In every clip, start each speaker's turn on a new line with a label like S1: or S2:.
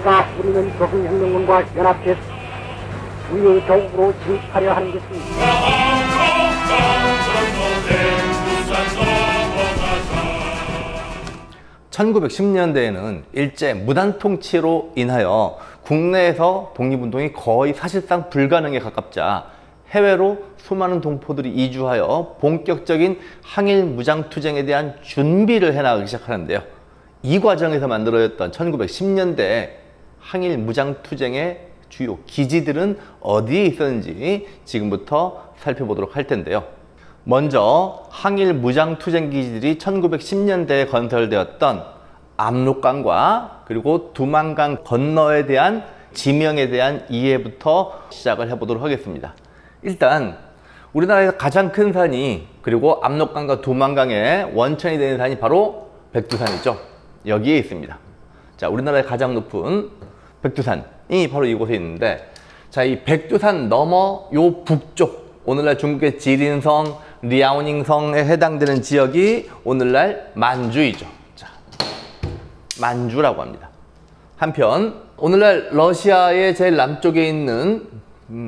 S1: 그러니까 우리는 조선혁명군과 연합해서 우리의 조국으로 진입하려 하는 것입니다.
S2: 1910년대에는 일제 무단 통치로 인하여 국내에서 독립운동이 거의 사실상 불가능에 가깝자 해외로 수많은 동포들이 이주하여 본격적인 항일 무장투쟁에 대한 준비를 해나가기 시작하는데요. 이 과정에서 만들어졌던 1910년대 항일 무장투쟁의 주요 기지들은 어디에 있었는지 지금부터 살펴보도록 할 텐데요. 먼저 항일 무장투쟁 기지들이 1910년대에 건설되었던 압록강과 그리고 두만강 건너에 대한 지명에 대한 이해부터 시작을 해보도록 하겠습니다. 일단 우리나라에서 가장 큰 산이 그리고 압록강과 두만강의 원천이 되는 산이 바로 백두산이죠. 여기에 있습니다. 자, 우리나라의 가장 높은 백두산이 바로 이곳에 있는데, 자, 이 백두산 너머 요 북쪽, 오늘날 중국의 지린성, 리아오닝성에 해당되는 지역이 오늘날 만주이죠. 자, 만주라고 합니다. 한편 오늘날 러시아의 제일 남쪽에 있는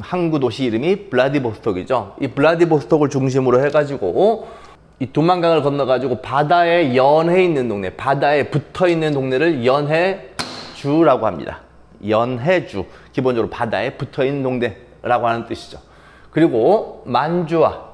S2: 항구 도시 이름이 블라디보스톡이죠. 이 블라디보스톡을 중심으로 해가지고 이 두만강을 건너가지고 바다에 연해 있는 동네, 바다에 붙어 있는 동네를 연해주라고 합니다. 연해주, 기본적으로 바다에 붙어 있는 동네라고 하는 뜻이죠. 그리고 만주와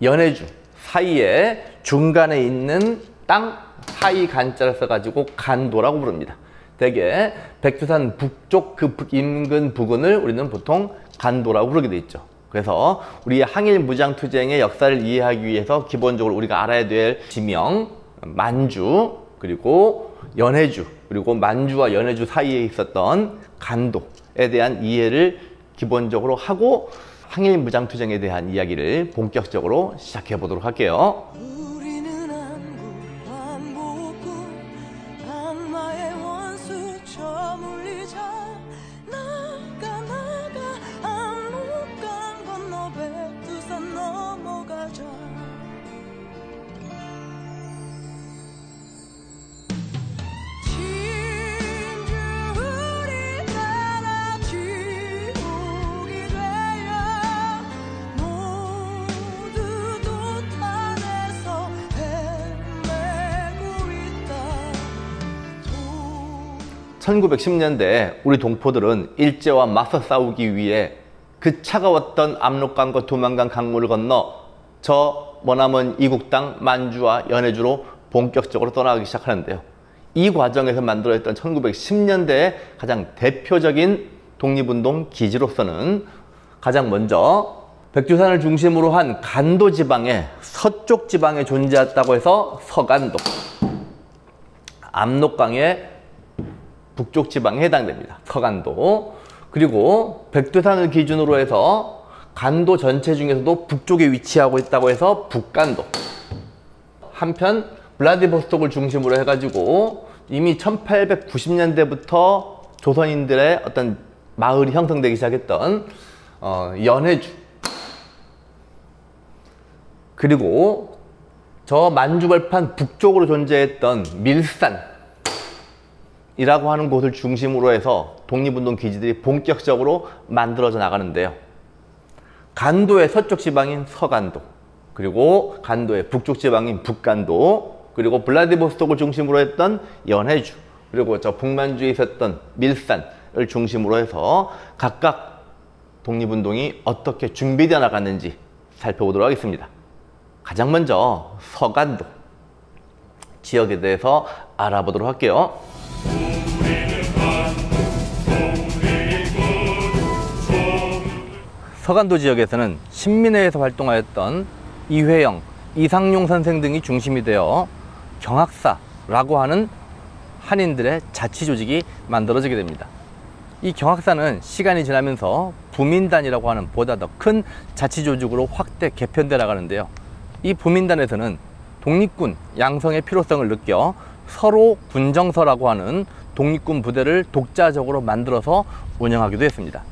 S2: 연해주 사이에 중간에 있는 땅 사이 간자를 써가지고 간도라고 부릅니다. 대개 백두산 북쪽 그 인근 부근을 우리는 보통 간도라고 부르게 돼 있죠. 그래서 우리의 항일 무장투쟁의 역사를 이해하기 위해서 기본적으로 우리가 알아야 될 지명, 만주, 그리고 연해주, 그리고 만주와 연해주 사이에 있었던 간도에 대한 이해를 기본적으로 하고 항일 무장투쟁에 대한 이야기를 본격적으로 시작해 보도록 할게요. (1910년대) 우리 동포들은 일제와 맞서 싸우기 위해 그 차가웠던 압록강과 두만강 강물을 건너 저 머나먼 이국 땅 만주와 연해주로 본격적으로 떠나가기 시작하는데요. 이 과정에서 만들어졌던 1910년대의 가장 대표적인 독립운동 기지로서는 가장 먼저 백두산을 중심으로 한 간도 지방의 서쪽 지방에 존재했다고 해서 서간도, 압록강의 북쪽 지방에 해당됩니다. 서간도. 그리고 백두산을 기준으로 해서 간도 전체 중에서도 북쪽에 위치하고 있다고 해서 북간도. 한편 블라디보스톡을 중심으로 해가지고 이미 1890년대부터 조선인들의 어떤 마을이 형성되기 시작했던 연해주, 그리고 저 만주벌판 북쪽으로 존재했던 밀산 이라고 하는 곳을 중심으로 해서 독립운동 기지들이 본격적으로 만들어져 나가는데요. 간도의 서쪽 지방인 서간도, 그리고 간도의 북쪽 지방인 북간도, 그리고 블라디보스톡을 중심으로 했던 연해주, 그리고 저 북만주에 있었던 밀산을 중심으로 해서 각각 독립운동이 어떻게 준비되어 나갔는지 살펴보도록 하겠습니다. 가장 먼저 서간도 지역에 대해서 알아보도록 할게요. 서간도 지역에서는 신민회에서 활동하였던 이회영, 이상용 선생 등이 중심이 되어 경학사라고 하는 한인들의 자치조직이 만들어지게 됩니다. 이 경학사는 시간이 지나면서 부민단이라고 하는 보다 더 큰 자치조직으로 확대 개편되어 나가는데요. 이 부민단에서는 독립군 양성의 필요성을 느껴 서로 군정서라고 하는 독립군 부대를 독자적으로 만들어서 운영하기도 했습니다.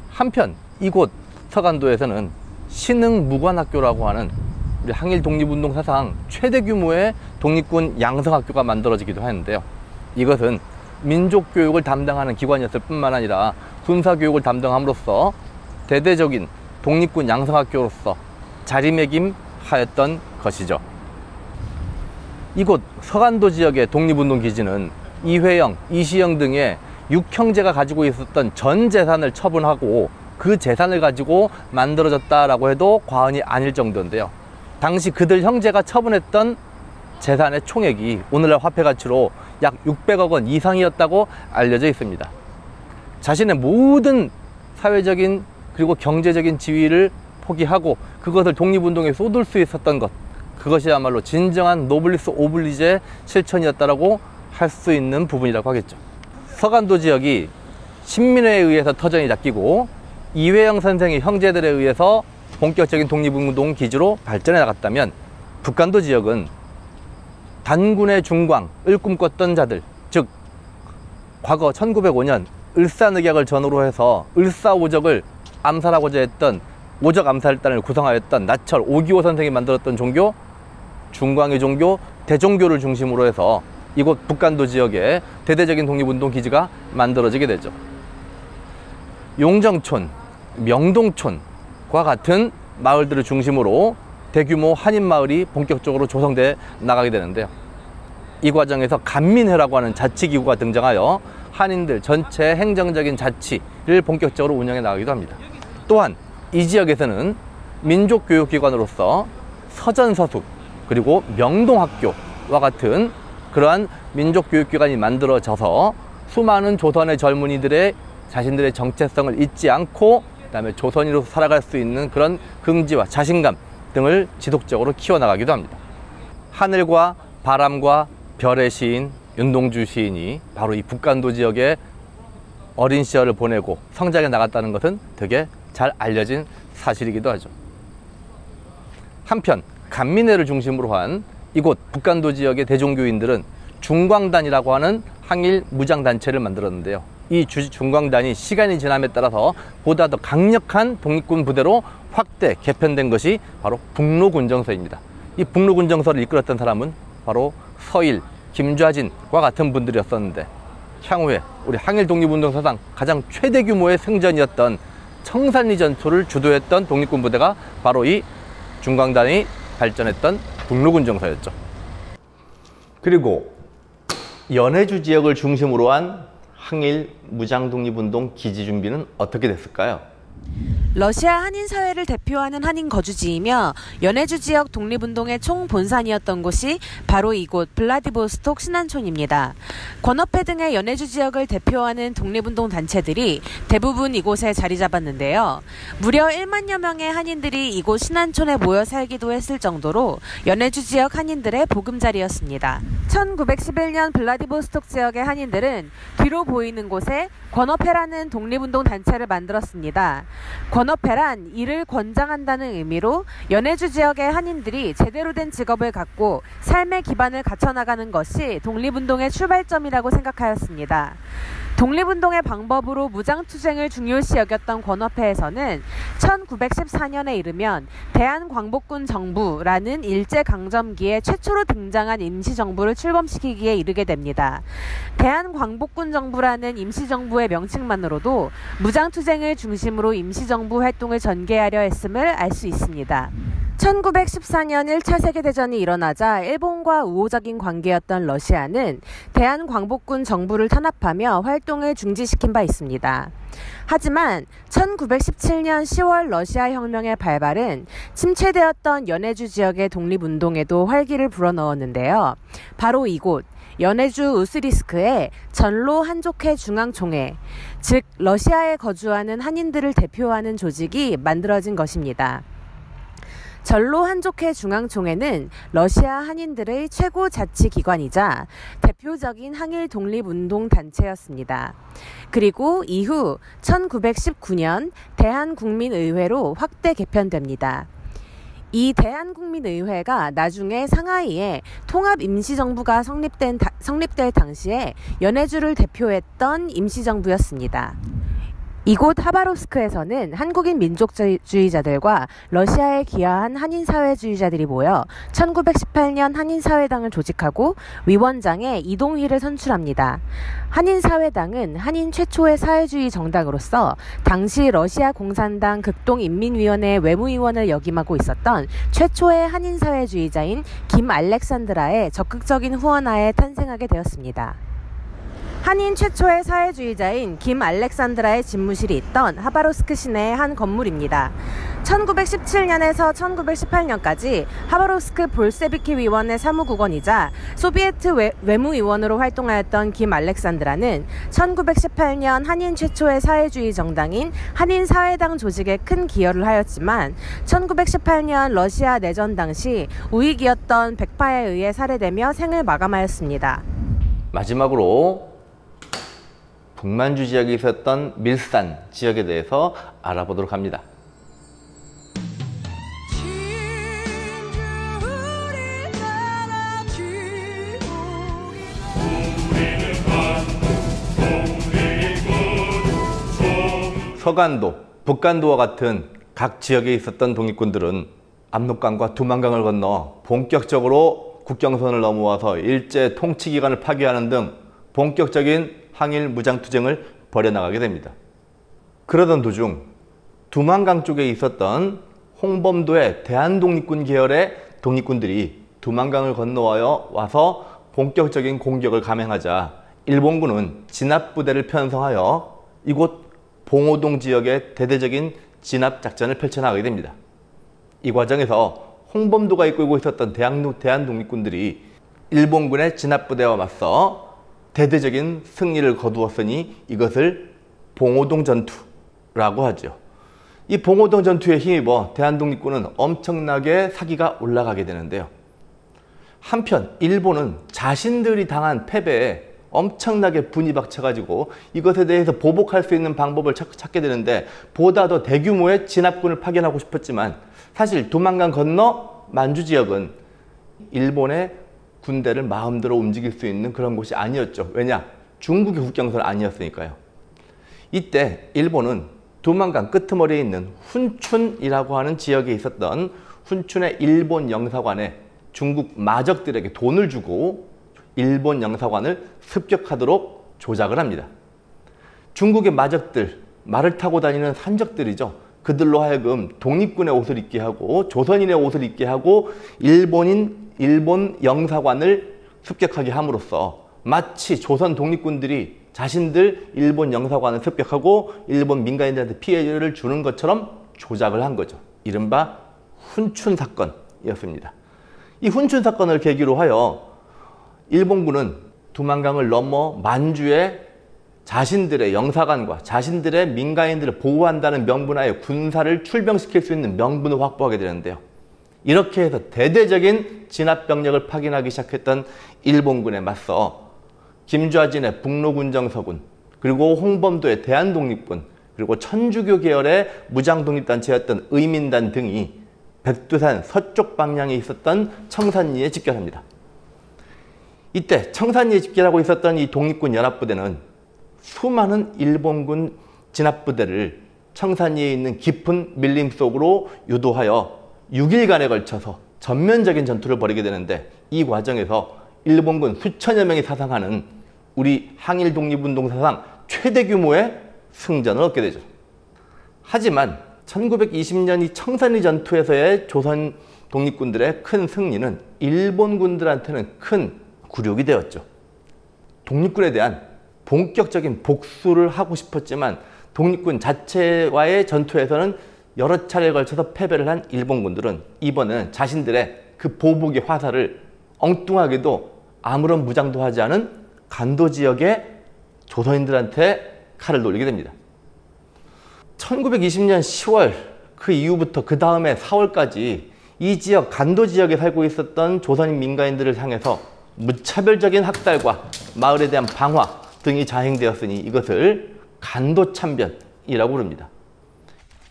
S2: 한편 이곳 서간도에서는 신흥무관학교라고 하는 우리 항일 독립운동 사상 최대 규모의 독립군 양성학교가 만들어지기도 하는데요. 이것은 민족교육을 담당하는 기관이었을 뿐만 아니라 군사교육을 담당함으로써 대대적인 독립군 양성학교로서 자리매김하였던 것이죠. 이곳 서간도 지역의 독립운동기지는 이회영, 이시영 등의 6형제가 가지고 있었던 전 재산을 처분하고 그 재산을 가지고 만들어졌다라고 해도 과언이 아닐 정도인데요. 당시 그들 형제가 처분했던 재산의 총액이 오늘날 화폐 가치로 약 600억 원 이상이었다고 알려져 있습니다. 자신의 모든 사회적인 그리고 경제적인 지위를 포기하고 그것을 독립운동에 쏟을 수 있었던 것, 그것이야말로 진정한 노블리스 오블리제의 실천이었다라고 할 수 있는 부분이라고 하겠죠. 서간도 지역이 신민회에 의해서 터전이 잡히고 이회영 선생의 형제들에 의해서 본격적인 독립운동 기지로 발전해 나갔다면, 북간도 지역은 단군의 중광을 꿈꿨던 자들, 즉 과거 1905년 을사늑약을 전후로 해서 을사오적을 암살하고자 했던 오적 암살단을 구성하였던 나철 5.25 선생이 만들었던 종교, 중광의 종교, 대종교를 중심으로 해서 이곳 북간도 지역에 대대적인 독립운동 기지가 만들어지게 되죠. 용정촌, 명동촌과 같은 마을들을 중심으로 대규모 한인마을이 본격적으로 조성돼 나가게 되는데요. 이 과정에서 간민회라고 하는 자치기구가 등장하여 한인들 전체 행정적인 자치를 본격적으로 운영해 나가기도 합니다. 또한 이 지역에서는 민족교육기관으로서 서전서숙 그리고 명동학교와 같은 그러한 민족교육기관이 만들어져서 수많은 조선의 젊은이들의 자신들의 정체성을 잊지 않고 그다음에 조선인으로서 살아갈 수 있는 그런 긍지와 자신감 등을 지속적으로 키워나가기도 합니다. 하늘과 바람과 별의 시인 윤동주 시인이 바로 이 북간도 지역에 어린 시절을 보내고 성장해 나갔다는 것은 되게 잘 알려진 사실이기도 하죠. 한편 간민회를 중심으로 한 이곳 북간도 지역의 대종교인들은 중광단이라고 하는 항일 무장단체를 만들었는데요. 이 중광단이 시간이 지남에 따라서 보다 더 강력한 독립군 부대로 확대 개편된 것이 바로 북로군정서입니다. 이 북로군정서를 이끌었던 사람은 바로 서일, 김좌진과 같은 분들이었었는데, 향후에 우리 항일 독립운동 사상 가장 최대 규모의 생전이었던 청산리 전투를 주도했던 독립군 부대가 바로 이 중광단이 발전했던 북로군정서였죠. 그리고 연해주 지역을 중심으로 한 항일 무장독립운동 기지 준비는 어떻게 됐을까요?
S3: 러시아 한인사회를 대표하는 한인 거주지이며 연해주 지역 독립운동의 총본산이었던 곳이 바로 이곳 블라디보스톡 신안촌입니다. 권업회 등의 연해주 지역을 대표하는 독립운동 단체들이 대부분 이곳에 자리 잡았는데요. 무려 1만여 명의 한인들이 이곳 신안촌에 모여 살기도 했을 정도로 연해주 지역 한인들의 보금자리였습니다. 1911년 블라디보스톡 지역의 한인들은 뒤로 보이는 곳에 권업회라는 독립운동 단체를 만들었습니다. 권업회란 이를 권장한다는 의미로 연해주 지역의 한인들이 제대로 된 직업을 갖고 삶의 기반을 갖춰나가는 것이 독립운동의 출발점이라고 생각하였습니다. 독립운동의 방법으로 무장투쟁을 중요시 여겼던 권업회에서는 1914년에 이르면 대한광복군 정부라는 일제강점기에 최초로 등장한 임시정부를 출범시키기에 이르게 됩니다. 대한광복군 정부라는 임시정부의 명칭만으로도 무장투쟁을 중심으로 임시정부 활동을 전개하려 했음을 알 수 있습니다. 1914년 1차 세계대전이 일어나자 일본과 우호적인 관계였던 러시아는 대한광복군 정부를 탄압하며 활동을 중지시킨 바 있습니다. 하지만 1917년 10월 러시아 혁명의 발발은 침체되었던 연해주 지역의 독립운동에도 활기를 불어넣었는데요. 바로 이곳 연해주 우스리스크의 전로 한족회 중앙총회, 즉 러시아에 거주하는 한인들을 대표하는 조직이 만들어진 것입니다. 전로 한족회 중앙총회는 러시아 한인들의 최고 자치기관이자 대표적인 항일 독립운동 단체였습니다. 그리고 이후 1919년 대한국민의회로 확대 개편됩니다. 이 대한국민의회가 나중에 상하이에 통합임시정부가 성립될 당시에 연해주를 대표했던 임시정부였습니다. 이곳 하바롭스크에서는 한국인 민족주의자들과 러시아에 기여한 한인사회주의자들이 모여 1918년 한인사회당을 조직하고 위원장에 이동휘를 선출합니다. 한인사회당은 한인 최초의 사회주의 정당으로서 당시 러시아 공산당 극동인민위원회 외무위원을 역임하고 있었던 최초의 한인사회주의자인 김 알렉산드라의 적극적인 후원하에 탄생하게 되었습니다. 한인 최초의 사회주의자인 김 알렉산드라의 집무실이 있던 하바롭스크 시내의 한 건물입니다. 1917년에서 1918년까지 하바롭스크 볼세비키 위원회 사무국원이자 소비에트 외무위원으로 활동하였던 김 알렉산드라는 1918년 한인 최초의 사회주의 정당인 한인사회당 조직에 큰 기여를 하였지만 1918년 러시아 내전 당시 우익이었던 백파에 의해 살해되며 생을 마감하였습니다.
S2: 마지막으로 북만주 지역에 있었던 밀산 지역에 대해서 알아보도록 합니다. 서간도, 북간도와 같은 각 지역에 있었던 독립군들은 압록강과 두만강을 건너 본격적으로 국경선을 넘어와서 일제 통치기관을 파괴하는 등 본격적인 항일 무장투쟁을 벌여나가게 됩니다. 그러던 도중 두만강 쪽에 있었던 홍범도의 대한독립군 계열의 독립군들이 두만강을 건너와서 본격적인 공격을 감행하자 일본군은 진압부대를 편성하여 이곳 봉오동 지역에 대대적인 진압작전을 펼쳐나가게 됩니다. 이 과정에서 홍범도가 이끌고 있었던 대한독립군들이 일본군의 진압부대와 맞서 대대적인 승리를 거두었으니 이것을 봉오동 전투라고 하죠. 이 봉오동 전투에 힘입어 대한독립군은 엄청나게 사기가 올라가게 되는데요. 한편 일본은 자신들이 당한 패배에 엄청나게 분이 박쳐가지고 이것에 대해서 보복할 수 있는 방법을 찾게 되는데 보다 더 대규모의 진압군을 파견하고 싶었지만 사실 두만강 건너 만주 지역은 일본의 군대를 마음대로 움직일 수 있는 그런 곳이 아니었죠. 왜냐? 중국의 국경선 아니었으니까요. 이때 일본은 두만강 끄트머리에 있는 훈춘이라고 하는 지역에 있었던 훈춘의 일본 영사관에 중국 마적들에게 돈을 주고 일본 영사관을 습격하도록 조작을 합니다. 중국의 마적들, 말을 타고 다니는 산적들이죠. 그들로 하여금 독립군의 옷을 입게 하고 조선인의 옷을 입게 하고 일본 영사관을 습격하게 함으로써 마치 조선 독립군들이 자신들 일본 영사관을 습격하고 일본 민간인들한테 피해를 주는 것처럼 조작을 한 거죠. 이른바 훈춘 사건이었습니다. 이 훈춘 사건을 계기로 하여 일본군은 두만강을 넘어 만주에 자신들의 영사관과 자신들의 민간인들을 보호한다는 명분하에 군사를 출병시킬 수 있는 명분을 확보하게 되는데요. 이렇게 해서 대대적인 진압병력을 파견하기 시작했던 일본군에 맞서 김좌진의 북로군정서군, 그리고 홍범도의 대한독립군, 그리고 천주교 계열의 무장독립단체였던 의민단 등이 백두산 서쪽 방향에 있었던 청산리에 집결합니다. 이때 청산리에 집결하고 있었던 이 독립군 연합부대는 수많은 일본군 진압부대를 청산리에 있는 깊은 밀림 속으로 유도하여 6일간에 걸쳐서 전면적인 전투를 벌이게 되는데 이 과정에서 일본군 수천여 명이 사상하는 우리 항일 독립운동 사상 최대 규모의 승전을 얻게 되죠. 하지만 1920년 이 청산리 전투에서의 조선 독립군들의 큰 승리는 일본군들한테는 큰 굴욕이 되었죠. 독립군에 대한 본격적인 복수를 하고 싶었지만 독립군 자체와의 전투에서는 여러 차례에 걸쳐서 패배를 한 일본군들은 이번에는 자신들의 그 보복의 화살을 엉뚱하게도 아무런 무장도 하지 않은 간도 지역의 조선인들한테 칼을 돌리게 됩니다. 1920년 10월 그 이후부터 그 다음에 4월까지 이 지역 간도 지역에 살고 있었던 조선인 민간인들을 향해서 무차별적인 학살과 마을에 대한 방화 등이 자행되었으니 이것을 간도참변이라고 부릅니다.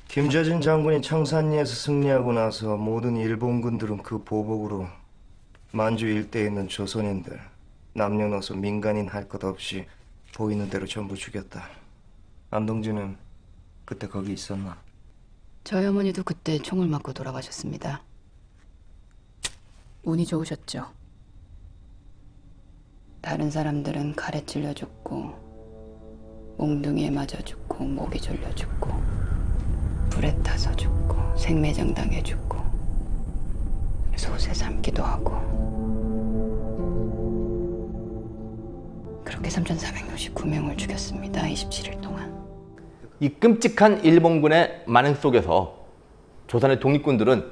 S4: 김좌진 장군이 청산리에서 승리하고 나서 모든 일본군들은 그 보복으로 만주 일대에 있는 조선인들, 남녀노소 민간인 할 것 없이 보이는 대로 전부 죽였다. 안동진은 그때 거기 있었나?
S5: 저희 어머니도 그때 총을 맞고 돌아가셨습니다. 운이 좋으셨죠. 다른 사람들은 칼에 찔려 죽고 몽둥이에 맞아 죽고 목이 졸려 죽고 불에 타서 죽고 생매장당해 죽고 솥에 삶기도 하고 그렇게 3,469명을 죽였습니다. 27일 동안.
S2: 이 끔찍한 일본군의 만행 속에서 조선의 독립군들은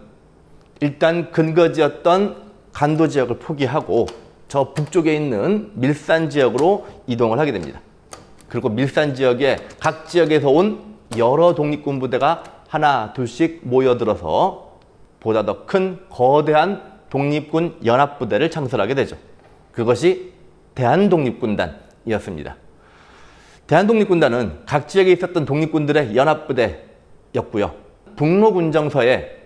S2: 일단 근거지였던 간도 지역을 포기하고 저 북쪽에 있는 밀산 지역으로 이동을 하게 됩니다. 그리고 밀산 지역에 각 지역에서 온 여러 독립군 부대가 하나 둘씩 모여들어서 보다 더 큰 거대한 독립군 연합부대를 창설하게 되죠. 그것이 대한독립군단이었습니다. 대한독립군단은 각 지역에 있었던 독립군들의 연합부대였고요. 북로군정서에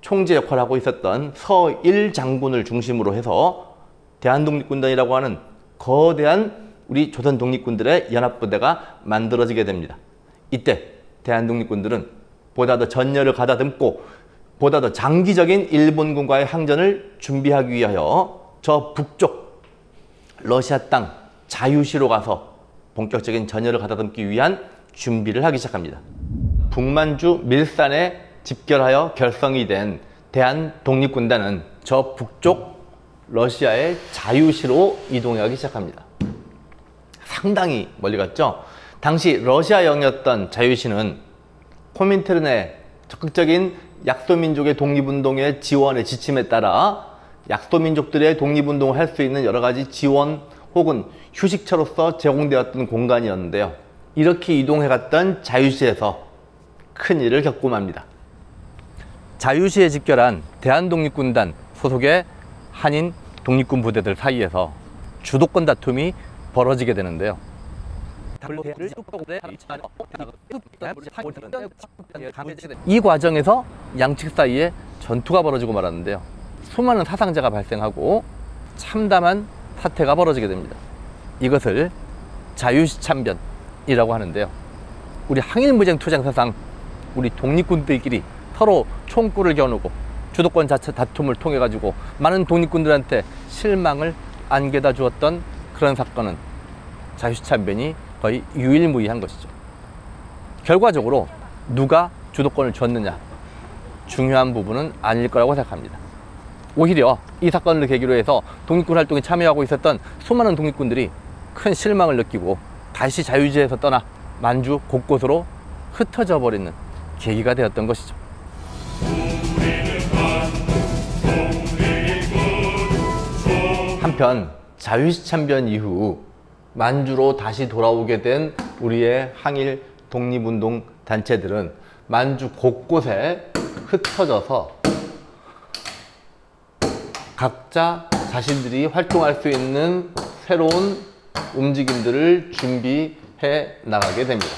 S2: 총재 역할을 하고 있었던 서일 장군을 중심으로 해서 대한독립군단이라고 하는 거대한 우리 조선 독립군들의 연합부대가 만들어지게 됩니다. 이때 대한독립군들은 보다 더 전열을 가다듬고 보다 더 장기적인 일본군과의 항전을 준비하기 위하여 저 북쪽 러시아 땅 자유시로 가서 본격적인 전열을 가다듬기 위한 준비를 하기 시작합니다. 북만주 밀산에 집결하여 결성이 된 대한독립군단은 저 북쪽 러시아의 자유시로 이동하기 시작합니다. 상당히 멀리 갔죠. 당시 러시아 영이었던 자유시는 코민테른의 적극적인 약소민족의 독립운동의 지원의 지침에 따라 약소민족들의 독립운동을 할 수 있는 여러 가지 지원 혹은 휴식처로서 제공되었던 공간이었는데요. 이렇게 이동해갔던 자유시에서 큰일을 겪고 맙니다. 자유시에 집결한 대한독립군단 소속의 한인 독립군 부대들 사이에서 주도권 다툼이 벌어지게 되는데요. 이 과정에서 양측 사이에 전투가 벌어지고 말았는데요. 수많은 사상자가 발생하고 참담한 사태가 벌어지게 됩니다. 이것을 자유시 참변이라고 하는데요. 우리 항일무장투쟁사상 우리 독립군들끼리 서로 총구를 겨누고 주도권 자체 다툼을 통해 가지고 많은 독립군들한테 실망을 안겨다 주었던 그런 사건은 자유시 참변이 거의 유일무이한 것이죠. 결과적으로 누가 주도권을 줬느냐 중요한 부분은 아닐 거라고 생각합니다. 오히려 이 사건을 계기로 해서 독립군 활동에 참여하고 있었던 수많은 독립군들이 큰 실망을 느끼고 다시 자유지에서 떠나 만주 곳곳으로 흩어져 버리는 계기가 되었던 것이죠. 한편 자유시 참변 이후 만주로 다시 돌아오게 된 우리의 항일 독립운동 단체들은 만주 곳곳에 흩어져서 각자 자신들이 활동할 수 있는 새로운 움직임들을 준비해 나가게 됩니다.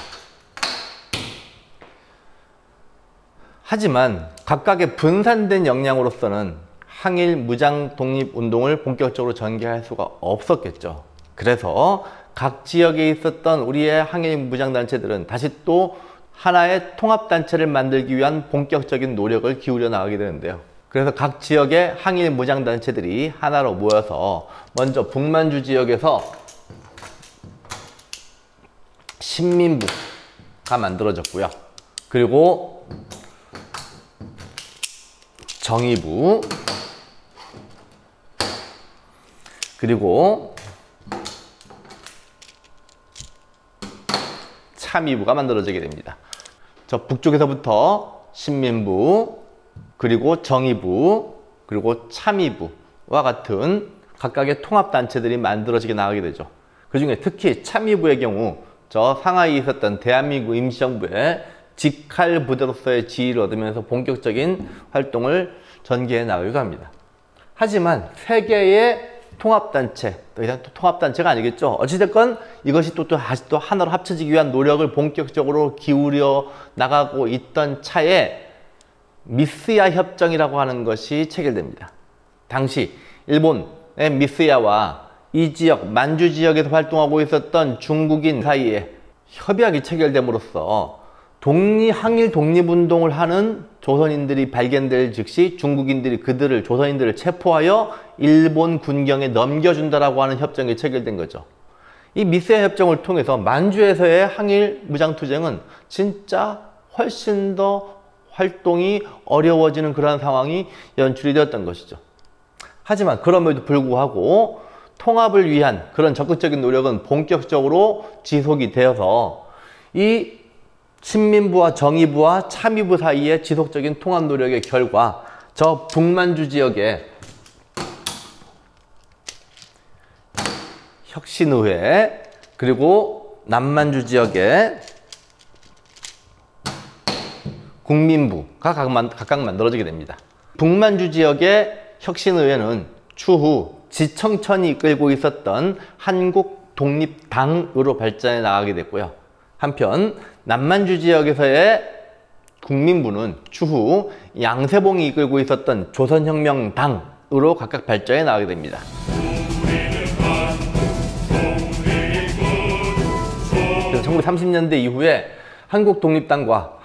S2: 하지만 각각의 분산된 역량으로서는 항일 무장 독립 운동을 본격적으로 전개할 수가 없었겠죠. 그래서 각 지역에 있었던 우리의 항일 무장 단체들은 다시 또 하나의 통합 단체를 만들기 위한 본격적인 노력을 기울여 나가게 되는데요. 그래서 각 지역의 항일 무장 단체들이 하나로 모여서 먼저 북만주 지역에서 신민부가 만들어졌고요. 그리고 정의부, 그리고 참의부가 만들어지게 됩니다. 저 북쪽에서부터 신민부, 그리고 정의부, 그리고 참의부와 같은 각각의 통합단체들이 만들어지게 나가게 되죠. 그 중에 특히 참의부의 경우 저 상하이에 있었던 대한민국 임시정부의 직할 부대로서의 지위를 얻으면서 본격적인 활동을 전개해 나가기도 합니다. 하지만 세 개의 통합단체, 그냥 또 통합단체가 아니겠죠. 어찌됐건 이것이 다시 또 하나로 합쳐지기 위한 노력을 본격적으로 기울여 나가고 있던 차에 미스야 협정이라고 하는 것이 체결됩니다. 당시 일본의 미스야와 이 지역, 만주 지역에서 활동하고 있었던 중국인 사이에 협약이 체결됨으로써 항일 독립운동을 하는 조선인들이 발견될 즉시 중국인들이 조선인들을 체포하여 일본 군경에 넘겨준다라고 하는 협정이 체결된 거죠. 이 미세 협정을 통해서 만주에서의 항일 무장투쟁은 진짜 훨씬 더 활동이 어려워지는 그런 상황이 연출이 되었던 것이죠. 하지만 그럼에도 불구하고 통합을 위한 그런 적극적인 노력은 본격적으로 지속이 되어서 이 친민부와 정의부와 참의부 사이의 지속적인 통합 노력의 결과 저 북만주 지역에 혁신의회 그리고 남만주 지역에 국민부가 각각 만들어지게 됩니다. 북만주 지역의 혁신의회는 추후 지청천이 이끌고 있었던 한국독립당으로 발전해 나가게 됐고요. 한편 남만주 지역에서의 국민부는 추후 양세봉이 이끌고 있었던 조선혁명당으로 각각 발전해 나가게 됩니다. 그래서 1930년대 이후에 한국독립당과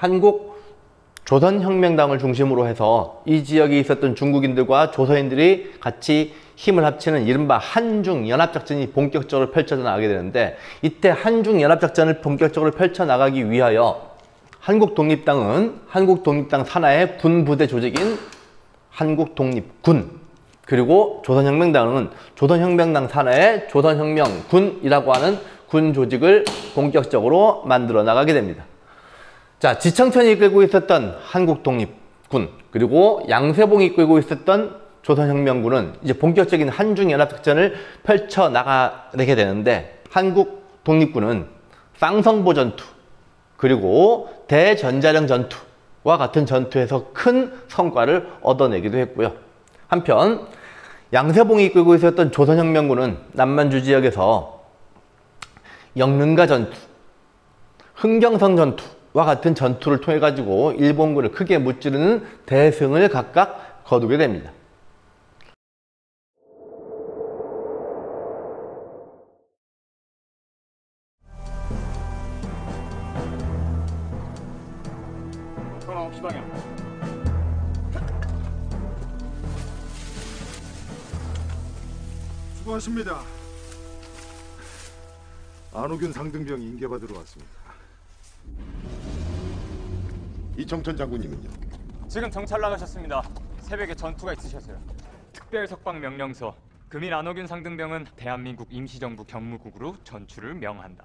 S2: 조선혁명당을 중심으로 해서 이 지역에 있었던 중국인들과 조선인들이 같이 힘을 합치는 이른바 한중연합작전이 본격적으로 펼쳐져 나가게 되는데, 이때 한중연합작전을 본격적으로 펼쳐나가기 위하여 한국독립당은 한국독립당 산하의 군부대 조직인 한국독립군, 그리고 조선혁명당은 조선혁명당 산하의 조선혁명군이라고 하는 군 조직을 본격적으로 만들어 나가게 됩니다. 자, 지청천이 이끌고 있었던 한국독립군, 그리고 양세봉이 이끌고 있었던 조선혁명군은 이제 본격적인 한중연합작전을 펼쳐나가게 되는데, 한국독립군은 쌍성보 전투, 그리고 대전자령 전투와 같은 전투에서 큰 성과를 얻어내기도 했고요. 한편 양세봉이 이끌고 있었던 조선혁명군은 남만주 지역에서 영릉가 전투, 흥경성 전투와 같은 전투를 통해 가지고 일본군을 크게 무찌르는 대승을 각각 거두게 됩니다.
S6: 전화 9시 방향.
S7: 수고하십니다. 안호균 상등병이 인계받으러 왔습니다.
S8: 이청천 장군님은요?
S6: 지금 정찰 나가셨습니다. 새벽에 전투가 있으셔서요. 특별 석방 명령서. 금인 안호균 상등병은 대한민국 임시정부 경무국으로 전출을 명한다.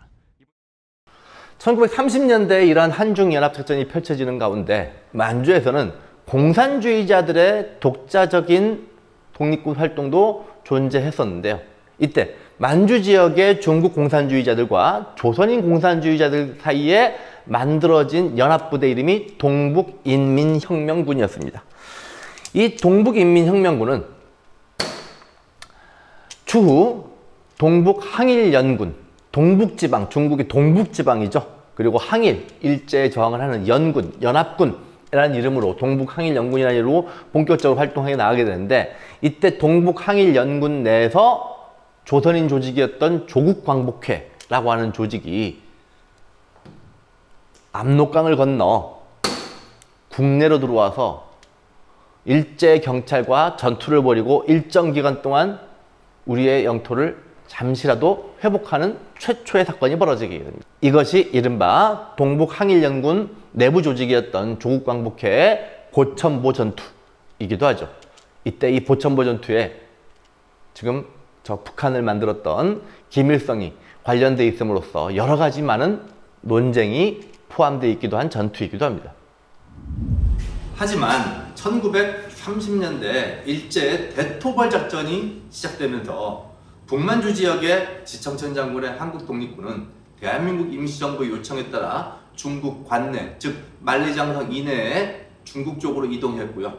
S2: 1930년대에 이러한 한중연합작전이 펼쳐지는 가운데 만주에서는 공산주의자들의 독자적인 독립군 활동도 존재했었는데요. 이때 만주 지역의 중국 공산주의자들과 조선인 공산주의자들 사이에 만들어진 연합부대 이름이 동북인민혁명군이었습니다. 이 동북인민혁명군은 추후 동북항일연군, 동북지방, 중국의 동북지방이죠. 그리고 항일, 일제에 저항을 하는 연군, 연합군이라는 이름으로 동북항일연군이라는 이름으로 본격적으로 활동하게 나가게 되는데, 이때 동북항일연군 내에서 조선인 조직이었던 조국광복회라고 하는 조직이 압록강을 건너 국내로 들어와서 일제 경찰과 전투를 벌이고 일정 기간 동안 우리의 영토를 잠시라도 회복하는 최초의 사건이 벌어지게 됩니다. 이것이 이른바 동북항일연군 내부 조직이었던 조국광복회의 보천보 전투이기도 하죠. 이때 이 보천보 전투에 지금 저 북한을 만들었던 김일성이 관련되어 있음으로써 여러 가지 많은 논쟁이 포함되어 있기도 한 전투이기도 합니다. 하지만 1930년대 일제 대토벌 작전이 시작되면서 북만주 지역의 지청천 장군의 한국독립군은 대한민국 임시정부의 요청에 따라 중국 관내, 즉 만리장성 이내에 중국 쪽으로 이동했고요.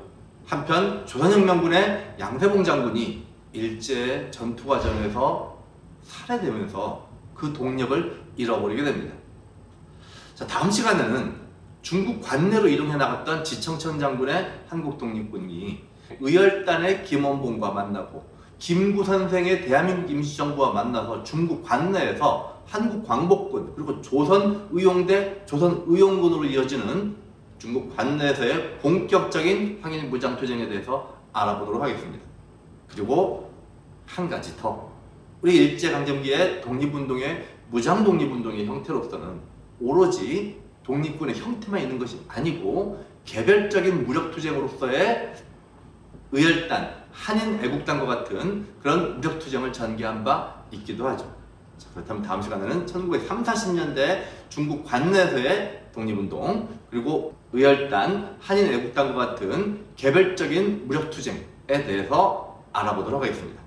S2: 한편 조선혁명군의 양세봉 장군이 일제 전투 과정에서 살해되면서 그 동력을 잃어버리게 됩니다. 자, 다음 시간에는 중국 관내로 이동해 나갔던 지청천 장군의 한국독립군이 의열단의 김원봉과 만나고 김구 선생의 대한민국 임시정부와 만나서 중국 관내에서 한국 광복군 그리고 조선의용대 조선의용군으로 이어지는 중국 관내에서의 본격적인 항일 무장투쟁에 대해서 알아보도록 하겠습니다. 그리고 한 가지 더, 우리 일제강점기의 독립운동의 무장독립운동의 형태로서는 오로지 독립군의 형태만 있는 것이 아니고 개별적인 무력투쟁으로서의 의열단, 한인애국단과 같은 그런 무력투쟁을 전개한 바 있기도 하죠. 자, 그렇다면 다음 시간에는 1930, 40년대 중국 관내에서의 독립운동 그리고 의열단, 한인애국단과 같은 개별적인 무력투쟁에 대해서 알아보도록 하겠습니다.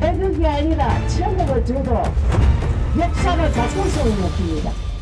S9: 해석이 아니라 체험을 줘도 역사를 바꿀 수 있는 겁니다.